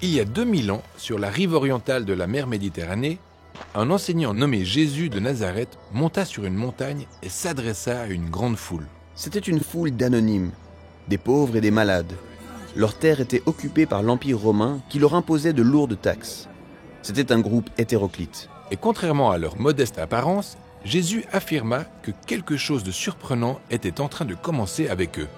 Il y a 2000 ans, sur la rive orientale de la mer Méditerranée, un enseignant nommé Jésus de Nazareth monta sur une montagne et s'adressa à une grande foule. C'était une foule d'anonymes, des pauvres et des malades. Leur terre était occupée par l'Empire romain qui leur imposait de lourdes taxes. C'était un groupe hétéroclite. Et contrairement à leur modeste apparence, Jésus affirma que quelque chose de surprenant était en train de commencer avec eux.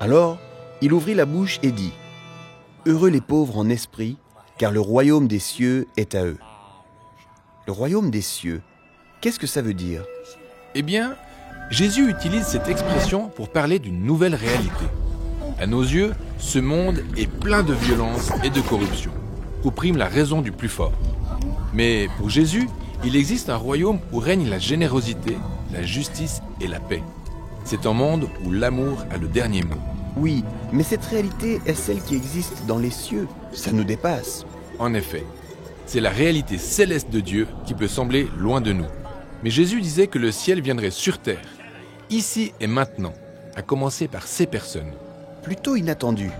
Alors, il ouvrit la bouche et dit : « Heureux les pauvres en esprit, car le royaume des cieux est à eux. » Le royaume des cieux, qu'est-ce que ça veut dire ? Eh bien, Jésus utilise cette expression pour parler d'une nouvelle réalité. À nos yeux, ce monde est plein de violence et de corruption, où prime la raison du plus fort. Mais pour Jésus, il existe un royaume où règne la générosité, la justice et la paix. C'est un monde où l'amour a le dernier mot. Oui, mais cette réalité est celle qui existe dans les cieux. Ça nous dépasse. En effet, c'est la réalité céleste de Dieu qui peut sembler loin de nous. Mais Jésus disait que le ciel viendrait sur terre, ici et maintenant, à commencer par ces personnes. Plutôt inattendu.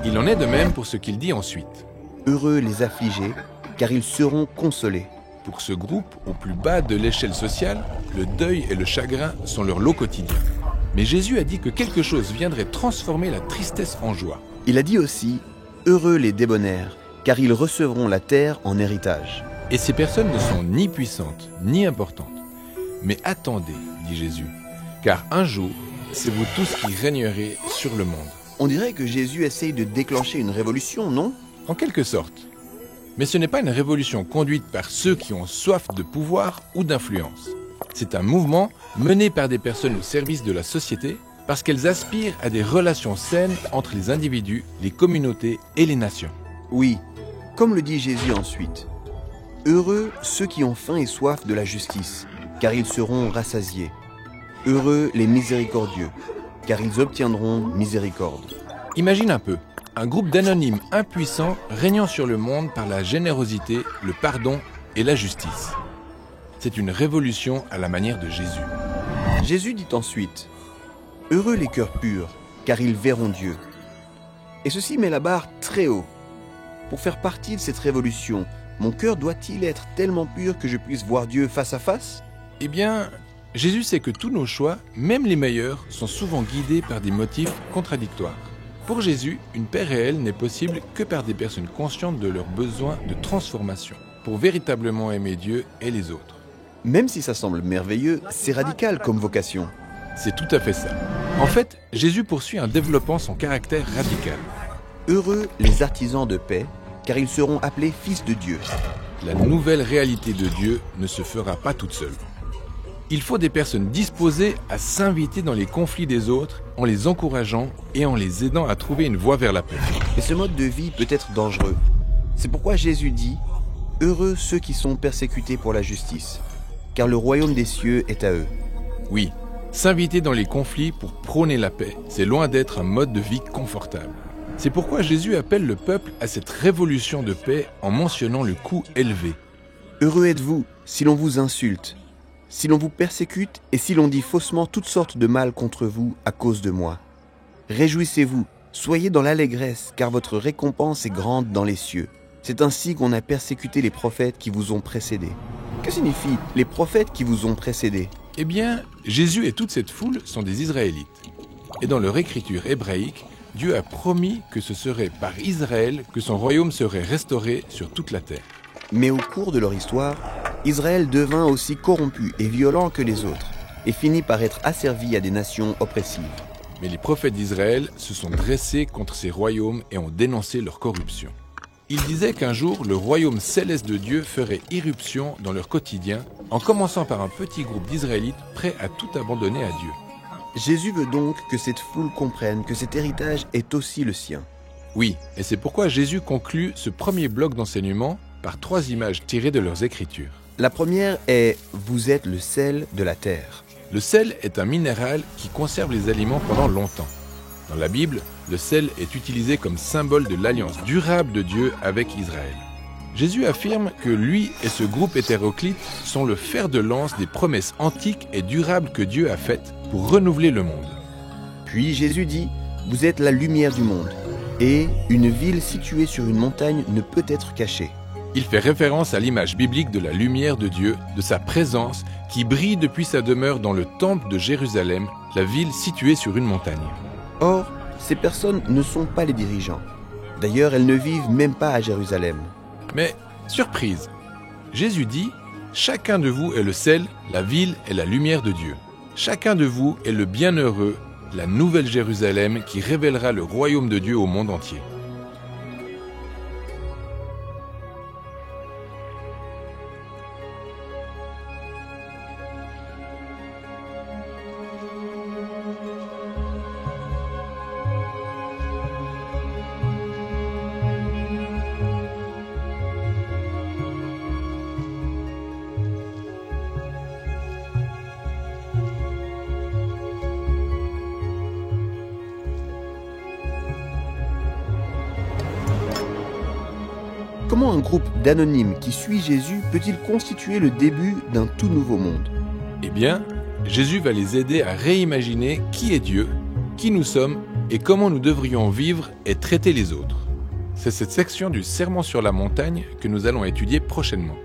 Il en est de même pour ce qu'il dit ensuite. Heureux les affligés, car ils seront consolés. Pour ce groupe, au plus bas de l'échelle sociale, le deuil et le chagrin sont leur lot quotidien. Mais Jésus a dit que quelque chose viendrait transformer la tristesse en joie. Il a dit aussi : heureux les débonnaires, car ils recevront la terre en héritage. Et ces personnes ne sont ni puissantes, ni importantes. Mais attendez, dit Jésus, car un jour, c'est vous tous qui régnerez sur le monde. On dirait que Jésus essaye de déclencher une révolution, non ? En quelque sorte. Mais ce n'est pas une révolution conduite par ceux qui ont soif de pouvoir ou d'influence. C'est un mouvement mené par des personnes au service de la société parce qu'elles aspirent à des relations saines entre les individus, les communautés et les nations. Oui, comme le dit Jésus ensuite. Heureux ceux qui ont faim et soif de la justice, car ils seront rassasiés. Heureux les miséricordieux, car ils obtiendront miséricorde. Imagine un peu, un groupe d'anonymes impuissants régnant sur le monde par la générosité, le pardon et la justice. C'est une révolution à la manière de Jésus. Jésus dit ensuite : heureux les cœurs purs, car ils verront Dieu. Et ceci met la barre très haut. Pour faire partie de cette révolution, mon cœur doit-il être tellement pur que je puisse voir Dieu face à face ? Eh bien, Jésus sait que tous nos choix, même les meilleurs, sont souvent guidés par des motifs contradictoires. Pour Jésus, une paix réelle n'est possible que par des personnes conscientes de leurs besoins de transformation, pour véritablement aimer Dieu et les autres. Même si ça semble merveilleux, c'est radical comme vocation. C'est tout à fait ça. En fait, Jésus poursuit en développant son caractère radical. Heureux les artisans de paix, car ils seront appelés fils de Dieu. La nouvelle réalité de Dieu ne se fera pas toute seule. Il faut des personnes disposées à s'inviter dans les conflits des autres en les encourageant et en les aidant à trouver une voie vers la paix. Et ce mode de vie peut être dangereux. C'est pourquoi Jésus dit : heureux ceux qui sont persécutés pour la justice, car le royaume des cieux est à eux. Oui, s'inviter dans les conflits pour prôner la paix, c'est loin d'être un mode de vie confortable. C'est pourquoi Jésus appelle le peuple à cette révolution de paix en mentionnant le coût élevé. Heureux êtes-vous si l'on vous insulte, si l'on vous persécute et si l'on dit faussement toutes sortes de mal contre vous à cause de moi. Réjouissez-vous, soyez dans l'allégresse, car votre récompense est grande dans les cieux. C'est ainsi qu'on a persécuté les prophètes qui vous ont précédés. Que signifie les prophètes qui vous ont précédés ? Eh bien, Jésus et toute cette foule sont des Israélites. Et dans leur écriture hébraïque, Dieu a promis que ce serait par Israël que son royaume serait restauré sur toute la terre. Mais au cours de leur histoire, Israël devint aussi corrompu et violent que les autres, et finit par être asservi à des nations oppressives. Mais les prophètes d'Israël se sont dressés contre ces royaumes et ont dénoncé leur corruption. Ils disaient qu'un jour, le royaume céleste de Dieu ferait irruption dans leur quotidien, en commençant par un petit groupe d'Israélites prêts à tout abandonner à Dieu. Jésus veut donc que cette foule comprenne que cet héritage est aussi le sien. Oui, et c'est pourquoi Jésus conclut ce premier bloc d'enseignement par 3 images tirées de leurs écritures. La première est « Vous êtes le sel de la terre ». Le sel est un minéral qui conserve les aliments pendant longtemps. Dans la Bible, le sel est utilisé comme symbole de l'alliance durable de Dieu avec Israël. Jésus affirme que lui et ce groupe hétéroclite sont le fer de lance des promesses antiques et durables que Dieu a faites pour renouveler le monde. Puis Jésus dit « Vous êtes la lumière du monde. Et une ville située sur une montagne ne peut être cachée. Il fait référence à l'image biblique de la lumière de Dieu, de sa présence qui brille depuis sa demeure dans le temple de Jérusalem, la ville située sur une montagne. Or, ces personnes ne sont pas les dirigeants. D'ailleurs, elles ne vivent même pas à Jérusalem. Mais, surprise, Jésus dit « Chacun de vous est le sel, la ville et la lumière de Dieu. Chacun de vous est le bienheureux, la nouvelle Jérusalem qui révélera le royaume de Dieu au monde entier. » Comment un groupe d'anonymes qui suit Jésus peut-il constituer le début d'un tout nouveau monde? Eh bien, Jésus va les aider à réimaginer qui est Dieu, qui nous sommes et comment nous devrions vivre et traiter les autres. C'est cette section du Sermon sur la montagne que nous allons étudier prochainement.